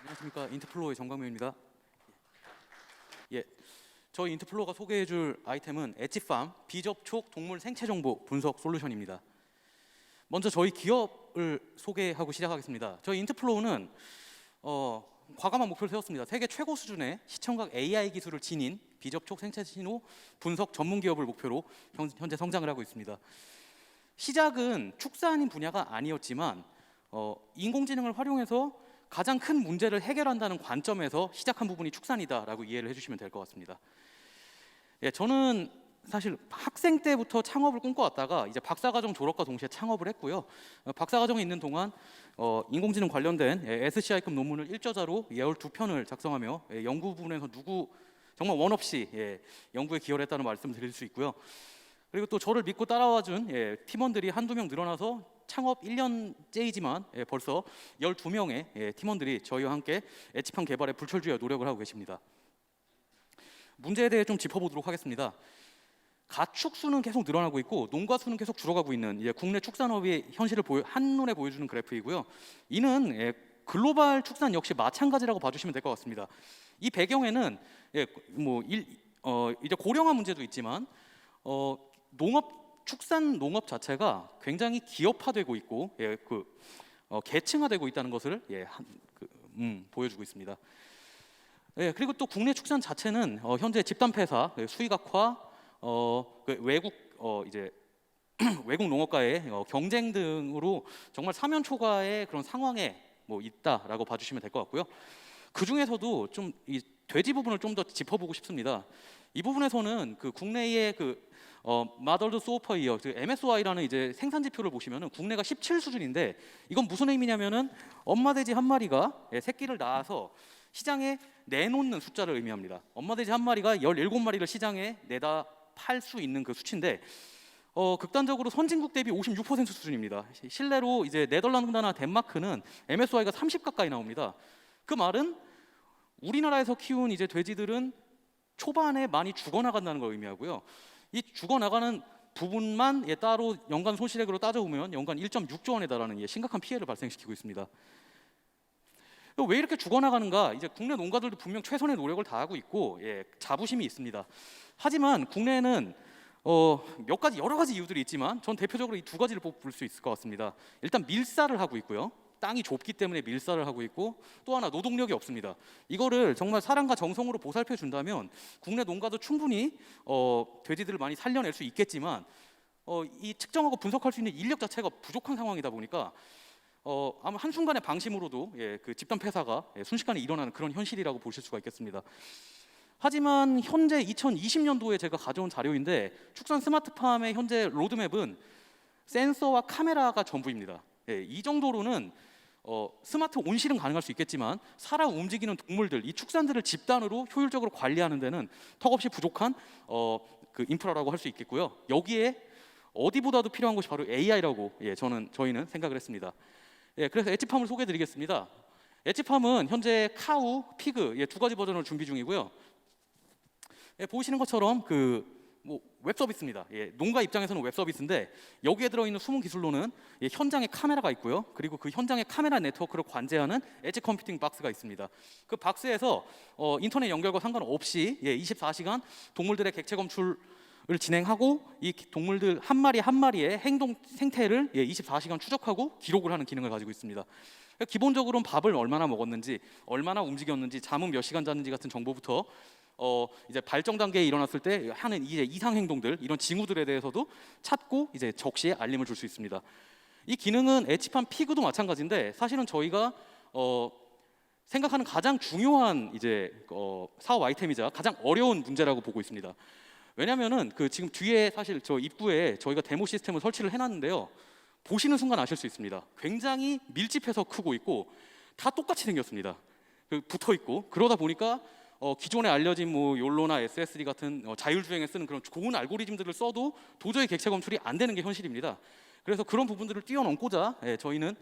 안녕하십니까, 인트플로어의 정광명입니다. 예, 저희 인트플로어가 소개해줄 아이템은 엣지팜 비접촉 동물 생체 정보 분석 솔루션입니다. 먼저 저희 기업을 소개하고 시작하겠습니다. 저희 인트플로어는 과감한 목표를 세웠습니다. 세계 최고 수준의 시청각 AI 기술을 지닌 비접촉 생체 신호 분석 전문 기업을 목표로 현재 성장을 하고 있습니다. 시작은 축사인 분야가 아니었지만 인공지능을 활용해서 가장 큰 문제를 해결한다는 관점에서 시작한 부분이 축산이다라고 이해를 해주시면 될 것 같습니다. 예, 저는 사실 학생 때부터 창업을 꿈꿔왔다가 이제 박사과정 졸업과 동시에 창업을 했고요. 박사과정에 있는 동안 인공지능 관련된 SCI급 논문을 일저자로 12편을 작성하며 연구 부분에서 정말 원 없이 연구에 기여를 했다는 말씀을 드릴 수 있고요. 그리고 또 저를 믿고 따라와준 팀원들이 한두 명 늘어나서 창업 1년째이지만 벌써 12명의 팀원들이 저희와 함께 엣지팜 개발에 불철주야 노력을 하고 계십니다. 문제에 대해 좀 짚어보도록 하겠습니다. 가축 수는 계속 늘어나고 있고 농가 수는 계속 줄어가고 있는 국내 축산업의 현실을 한눈에 보여주는 그래프이고요. 이는 글로벌 축산 역시 마찬가지라고 봐주시면 될 것 같습니다. 이 배경에는 이제 고령화 문제도 있지만 축산 농업 자체가 굉장히 기업화되고 있고 계층화되고 있다는 것을 보여주고 있습니다. 그리고 또 국내 축산 자체는 현재 집단 폐사, 수익 악화, 외국 외국 농업과의 경쟁 등으로 정말 사면초가의 그런 상황에 있다라고 봐주시면 될 것 같고요. 그 중에서도 좀 이 돼지 부분을 좀 더 짚어보고 싶습니다. 이 부분에서는 국내의 마더드 소어퍼이어 MSY라는 이제 생산 지표를 보시면은 국내가 17 수준인데 이건 무슨 의미냐면은 엄마 돼지 한 마리가 새끼를 낳아서 시장에 내놓는 숫자를 의미합니다. 엄마 돼지 한 마리가 17마리를 시장에 내다 팔 수 있는 그 수치인데 극단적으로 선진국 대비 56% 수준입니다. 실내로 이제 네덜란드나 덴마크는 MSY가 30 가까이 나옵니다. 그 말은 우리나라에서 키운 이제 돼지들은 초반에 많이 죽어나간다는 걸 의미하고요. 이 죽어나가는 부분만 따로 연간 손실액으로 따져보면 연간 1.6조 원에 달하는 심각한 피해를 발생시키고 있습니다. 왜 이렇게 죽어나가는가? 이제 국내 농가들도 분명 최선의 노력을 다하고 있고 자부심이 있습니다. 하지만 국내에는 여러 가지 이유들이 있지만 전 대표적으로 이 두 가지를 뽑을 수 있을 것 같습니다. 일단 밀사를 하고 있고요. 땅이 좁기 때문에 밀사를 하고 있고 또 하나 노동력이 없습니다. 이거를 정말 사랑과 정성으로 보살펴 준다면 국내 농가도 충분히 돼지들을 많이 살려낼 수 있겠지만 이 측정하고 분석할 수 있는 인력 자체가 부족한 상황이다 보니까 아마 한순간의 방심으로도 그 집단 폐사가 순식간에 일어나는 그런 현실이라고 보실 수가 있겠습니다. 하지만 현재 2020년도에 제가 가져온 자료인데 축산 스마트팜의 현재 로드맵은 센서와 카메라가 전부입니다. 이 정도로는 스마트 온실은 가능할 수 있겠지만 살아 움직이는 동물들, 이 축산들을 집단으로 효율적으로 관리하는 데는 턱없이 부족한 인프라라고 할 수 있겠고요. 여기에 어디보다도 필요한 것이 바로 AI라고 저희는 생각을 했습니다. 그래서 엣지팜을 소개해드리겠습니다. 엣지팜은 현재 카우, 피그 두 가지 버전을 준비 중이고요. 보시는 것처럼 웹 서비스입니다. 농가 입장에서는 웹 서비스인데 여기에 들어있는 숨은 기술로는 현장에 카메라가 있고요. 그리고 그 현장의 카메라 네트워크를 관제하는 엣지 컴퓨팅 박스가 있습니다. 그 박스에서 인터넷 연결과 상관없이 24시간 동물들의 객체 검출을 진행하고 이 동물들 한 마리 한 마리의 행동 생태를 24시간 추적하고 기록을 하는 기능을 가지고 있습니다. 기본적으로는 밥을 얼마나 먹었는지, 얼마나 움직였는지, 잠은 몇 시간 잤는지 같은 정보부터 이제 발정 단계에 일어났을 때 하는 이제 이상 행동들, 이런 징후들에 대해서도 찾고 이제 적시에 알림을 줄 수 있습니다. 이 기능은 엣지팜 피그도 마찬가지인데 사실은 저희가 생각하는 가장 중요한 사업 아이템이자 가장 어려운 문제라고 보고 있습니다. 왜냐하면은 지금 뒤에 사실 저 입구에 저희가 데모 시스템을 설치를 해놨는데요. 보시는 순간 아실 수 있습니다. 굉장히 밀집해서 크고 있고 다 똑같이 생겼습니다. 붙어 있고 그러다 보니까 기존에 알려진 욜로나 SSD 같은 자율주행에 쓰는 그런 좋은 알고리즘들을 써도 도저히 객체 검출이 안 되는 게 현실입니다. 그래서 그런 부분들을 뛰어넘고자 저희는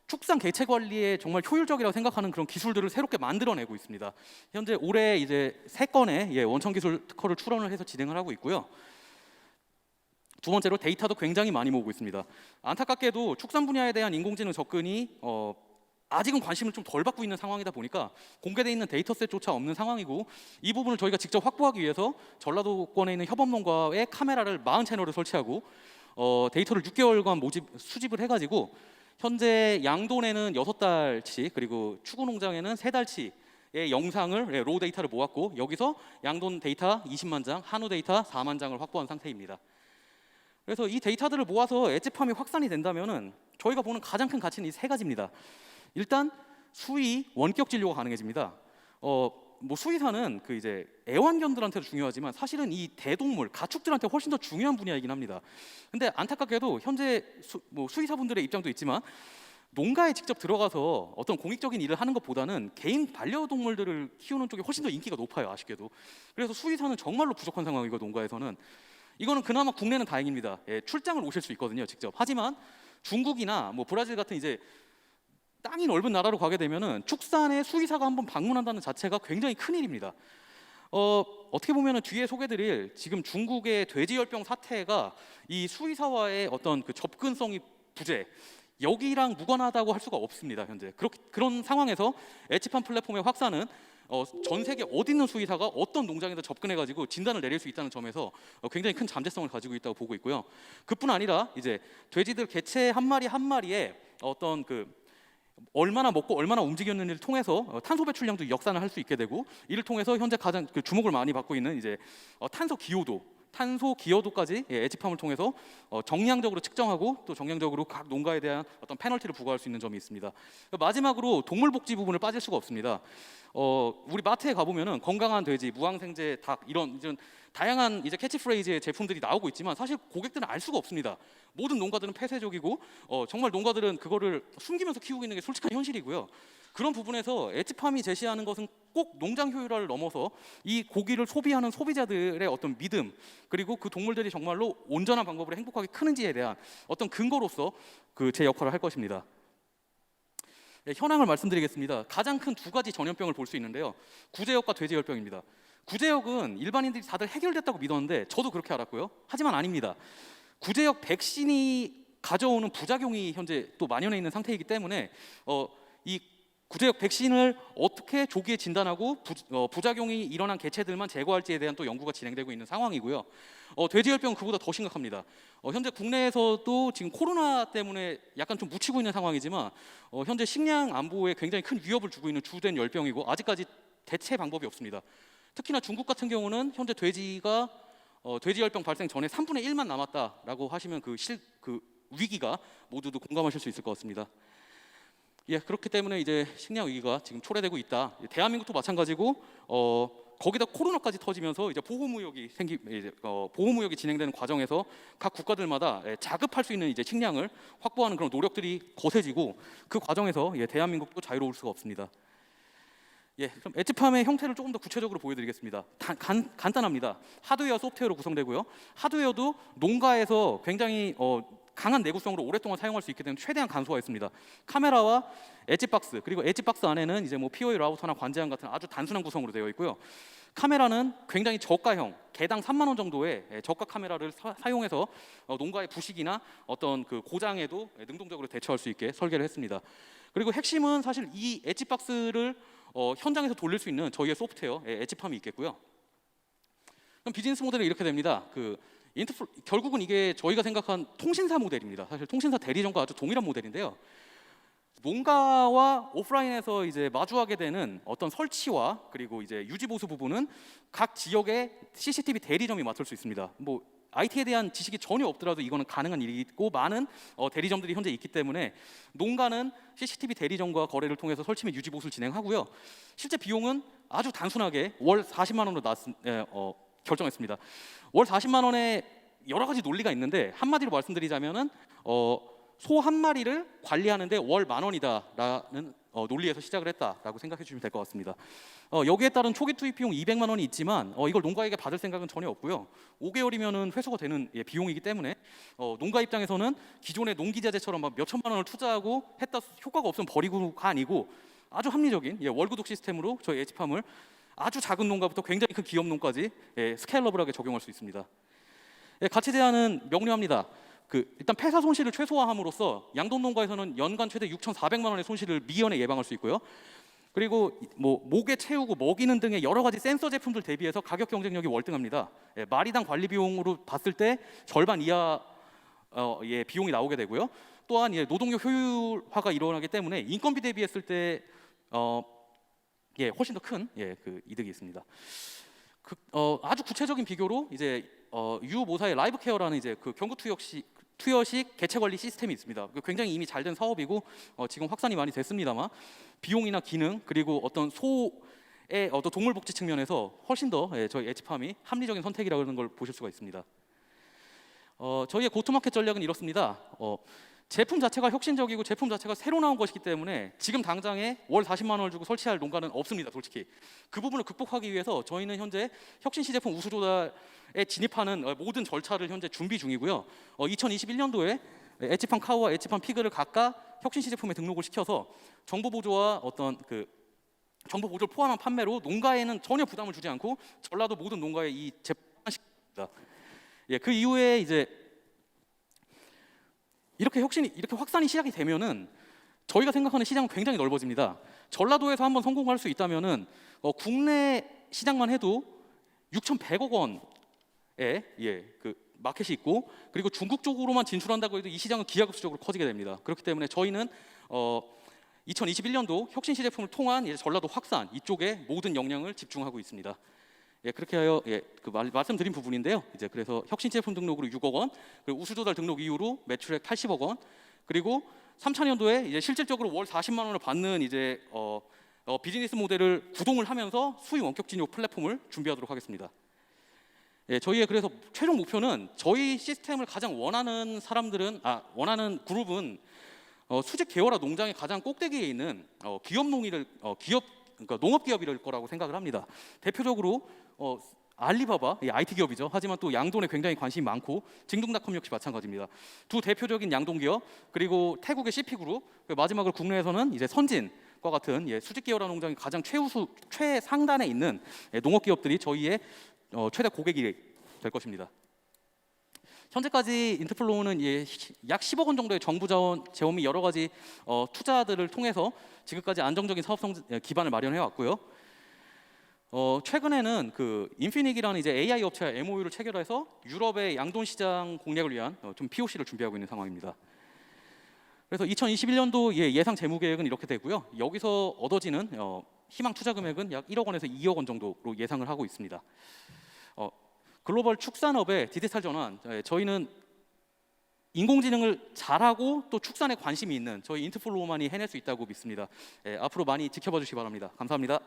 축산 객체 관리에 정말 효율적이라고 생각하는 그런 기술들을 새롭게 만들어내고 있습니다. 현재 올해 이제 3건의 원천 기술 특허를 출원을 해서 진행을 하고 있고요. 두 번째로 데이터도 굉장히 많이 모으고 있습니다. 안타깝게도 축산 분야에 대한 인공지능 접근이 아직은 관심을 좀 덜 받고 있는 상황이다 보니까 공개되어 있는 데이터셋조차 없는 상황이고, 이 부분을 저희가 직접 확보하기 위해서 전라도권에 있는 협업농가에 카메라를 40채널을 설치하고 데이터를 6개월간 수집을 해가지고 현재 양돈에는 6달치, 그리고 추구농장에는 3달치의 영상을, 로우 데이터를 모았고, 여기서 양돈 데이터 20만 장, 한우 데이터 4만 장을 확보한 상태입니다. 그래서 이 데이터들을 모아서 엣지팜이 확산이 된다면은 저희가 보는 가장 큰 가치는 이 3가지입니다. 일단 수의 원격 진료가 가능해집니다. 뭐 수의사는 그 이제 애완견들한테도 중요하지만 사실은 이 대동물 가축들한테 훨씬 더 중요한 분야이긴 합니다. 근데 안타깝게도 현재 수의사분들의 입장도 있지만 농가에 직접 들어가서 어떤 공익적인 일을 하는 것보다는 개인 반려동물들을 키우는 쪽이 훨씬 더 인기가 높아요, 아쉽게도. 그래서 수의사는 정말로 부족한 상황이고, 농가에서는 이거는 그나마 국내는 다행입니다. 예, 출장을 오실 수 있거든요, 직접. 하지만 중국이나 뭐 브라질 같은 이제 땅이 넓은 나라로 가게 되면은 축산에 수의사가 한번 방문한다는 자체가 굉장히 큰 일입니다. 어떻게 보면은 뒤에 소개드릴 지금 중국의 돼지열병 사태가 이 수의사와의 어떤 그 접근성이 부재, 여기랑 무관하다고 할 수가 없습니다. 현재 그런 상황에서 엣지팜 플랫폼의 확산은 전 세계 어디 있는 수의사가 어떤 농장에도 접근해가지고 진단을 내릴 수 있다는 점에서 굉장히 큰 잠재성을 가지고 있다고 보고 있고요. 그뿐 아니라 이제 돼지들 개체 한 마리 한 마리에 어떤 그 얼마나 먹고 얼마나 움직였는지를 통해서 탄소 배출량도 역산을 할 수 있게 되고, 이를 통해서 현재 가장 그 주목을 많이 받고 있는 이제 탄소 기여도까지 엣지팜을 통해서 정량적으로 측정하고 또 정량적으로 각 농가에 대한 어떤 페널티를 부과할 수 있는 점이 있습니다. 마지막으로 동물복지 부분을 빠질 수가 없습니다. 우리 마트에 가보면은 건강한 돼지, 무항생제 닭 이런 다양한 이제 캐치프레이즈의 제품들이 나오고 있지만 사실 고객들은 알 수가 없습니다. 모든 농가들은 폐쇄적이고 정말 농가들은 그거를 숨기면서 키우고 있는 게 솔직한 현실이고요. 그런 부분에서 엣지팜이 제시하는 것은 꼭 농장 효율화를 넘어서 이 고기를 소비하는 소비자들의 어떤 믿음, 그리고 그 동물들이 정말로 온전한 방법으로 행복하게 크는지에 대한 어떤 근거로서 그 제 역할을 할 것입니다. 네, 현황을 말씀드리겠습니다. 가장 큰 2가지 전염병을 볼 수 있는데요. 구제역과 돼지열병입니다. 구제역은 일반인들이 다들 해결됐다고 믿었는데 저도 그렇게 알았고요. 하지만 아닙니다. 구제역 백신이 가져오는 부작용이 현재 또 만연해 있는 상태이기 때문에 이 구제역 백신을 어떻게 조기에 진단하고 부작용이 일어난 개체들만 제거할지에 대한 또 연구가 진행되고 있는 상황이고요. 돼지열병은 그보다 더 심각합니다. 현재 국내에서도 지금 코로나 때문에 약간 좀 묻히고 있는 상황이지만 현재 식량 안보에 굉장히 큰 위협을 주고 있는 주된 열병이고, 아직까지 대체 방법이 없습니다. 특히나 중국 같은 경우는 현재 돼지열병 발생 전에 3분의 1만 남았다라고 하시면 그 위기가 모두도 공감하실 수 있을 것 같습니다. 예, 그렇기 때문에 이제 식량 위기가 지금 초래되고 있다. 대한민국도 마찬가지고 거기다 코로나까지 터지면서 이제 보호무역이 보호무역이 진행되는 과정에서 각 국가들마다 자급할 수 있는 이제 식량을 확보하는 그런 노력들이 거세지고, 그 과정에서 대한민국도 자유로울 수가 없습니다. 예, 그럼 엣지팜의 형태를 조금 더 구체적으로 보여드리겠습니다. 간단합니다. 하드웨어, 소프트웨어로 구성되고요. 하드웨어도 농가에서 굉장히 강한 내구성으로 오랫동안 사용할 수 있게 되면 최대한 간소화했습니다. 카메라와 엣지박스, 그리고 엣지박스 안에는 이제 뭐 POE 라우터나 관제함 같은 아주 단순한 구성으로 되어 있고요. 카메라는 굉장히 저가형, 개당 3만 원 정도의 저가 카메라를 사용해서 농가의 부식이나 어떤 그 고장에도 능동적으로 대처할 수 있게 설계를 했습니다. 그리고 핵심은 사실 이 엣지박스를 현장에서 돌릴 수 있는 저희의 소프트웨어 엣지팜이 있겠고요. 그럼 비즈니스 모델은 이렇게 됩니다. 결국은 이게 저희가 생각한 통신사 모델입니다. 사실 통신사 대리점과 아주 동일한 모델인데요. 농가와 오프라인에서 이제 마주하게 되는 어떤 설치와 그리고 이제 유지 보수 부분은 각 지역의 CCTV 대리점이 맡을 수 있습니다. 뭐 IT에 대한 지식이 전혀 없더라도 이거는 가능한 일이고, 많은 대리점들이 현재 있기 때문에 농가는 CCTV 대리점과 거래를 통해서 설치 및 유지 보수를 진행하고요. 실제 비용은 아주 단순하게 월 40만 원으로 결정했습니다. 월 40만 원에 여러 가지 논리가 있는데, 한마디로 말씀드리자면은 소 한 마리를 관리하는데 월 10,000원이다라는 논리에서 시작을 했다라고 생각해 주시면 될 것 같습니다. 여기에 따른 초기 투입 비용 200만 원이 있지만 이걸 농가에게 받을 생각은 전혀 없고요. 5개월이면은 회수가 되는 비용이기 때문에 농가 입장에서는 기존의 농기자재처럼 막 몇천만 원을 투자하고 했다 효과가 없으면 버리고가 아니고 아주 합리적인 월구독 시스템으로 저희 엣지팜을 아주 작은 농가부터 굉장히 큰 기업 농까지 스케일러블하게 적용할 수 있습니다. 가치 제한은 명료합니다. 일단 폐사 손실을 최소화함으로써 양돈 농가에서는 연간 최대 6,400만 원의 손실을 미연에 예방할 수 있고요. 그리고 뭐 목에 채우고 먹이는 등의 여러 가지 센서 제품들 대비해서 가격 경쟁력이 월등합니다. 예, 마리당 관리 비용으로 봤을 때 절반 이하 예, 비용이 나오게 되고요. 또한 예, 노동력 효율화가 일어나기 때문에 인건비 대비했을 때 예, 훨씬 더 큰 예, 그 이득이 있습니다. 아주 구체적인 비교로 이제 유모사의 라이브 케어라는 이제 그 경구 투여식 개체 관리 시스템이 있습니다. 굉장히 이미 잘 된 사업이고 지금 확산이 많이 됐습니다만 비용이나 기능 그리고 어떤 소의 어떤 동물 복지 측면에서 훨씬 더 예, 저희 엣지팜이 합리적인 선택이라는 걸 보실 수가 있습니다. 저희의 고투마켓 전략은 이렇습니다. 제품 자체가 혁신적이고 제품 자체가 새로 나온 것이기 때문에 지금 당장에 월 40만 원을 주고 설치할 농가는 없습니다. 솔직히 그 부분을 극복하기 위해서 저희는 현재 혁신 시제품 우수 조달에 진입하는 모든 절차를 현재 준비 중이고요. 2021년도에 엣지팜 카우와 엣지팜 피그를 각각 혁신 시제품에 등록을 시켜서 정보 보조와 어떤 그 정보 보조를 포함한 판매로 농가에는 전혀 부담을 주지 않고 전라도 모든 농가에 이 제품을 시킵니다. 예, 그 이후에 이제 이렇게 확산이 시작이 되면은 저희가 생각하는 시장은 굉장히 넓어집니다. 전라도에서 한번 성공할 수 있다면은 국내 시장만 해도 6,100억 원의 예, 그 마켓이 있고 그리고 중국 쪽으로만 진출한다고 해도 이 시장은 기하급수적으로 커지게 됩니다. 그렇기 때문에 저희는 2021년도 혁신 시제품을 통한 이제 전라도 확산 이쪽에 모든 역량을 집중하고 있습니다. 예, 그렇게 하여 예, 말씀드린 부분인데요. 이제 그래서 혁신 제품 등록으로 6억 원, 그리고 우수 조달 등록 이후로 매출액 80억 원, 그리고 3차년도에 이제 실질적으로 월 40만 원을 받는 이제 비즈니스 모델을 구동을 하면서 수익 원격 진입 플랫폼을 준비하도록 하겠습니다. 예, 저희의 그래서 최종 목표는 저희 시스템을 가장 원하는 원하는 그룹은 수직 계열화 농장의 가장 꼭대기에 있는 그러니까 농업 기업일 거라고 생각을 합니다. 대표적으로 알리바바, IT 기업이죠. 하지만 또 양돈에 굉장히 관심이 많고 징동닷컴 역시 마찬가지입니다. 두 대표적인 양돈 기업 그리고 태국의 CP그룹 마지막으로 국내에서는 이제 선진과 같은 예, 수직 계열화 농장이 가장 최상단에 있는 예, 농업 기업들이 저희의 최대 고객이 될 것입니다. 현재까지 인터플로우는 예, 약 10억 원 정도의 정부 자원 제원 및 여러 가지 투자들을 통해서 지금까지 안정적인 사업성 기반을 마련해 왔고요. 최근에는 그 인피닉이라는 이제 AI 업체와 MOU를 체결해서 유럽의 양돈 시장 공략을 위한 좀 POC를 준비하고 있는 상황입니다. 그래서 2021년도 예상 재무 계획은 이렇게 되고요. 여기서 얻어지는 희망 투자 금액은 약 1억 원에서 2억 원 정도로 예상을 하고 있습니다. 글로벌 축산업의 디지털 전환, 저희는 인공지능을 잘하고 또 축산에 관심이 있는 저희 인터플로우만이 해낼 수 있다고 믿습니다. 앞으로 많이 지켜봐 주시기 바랍니다. 감사합니다.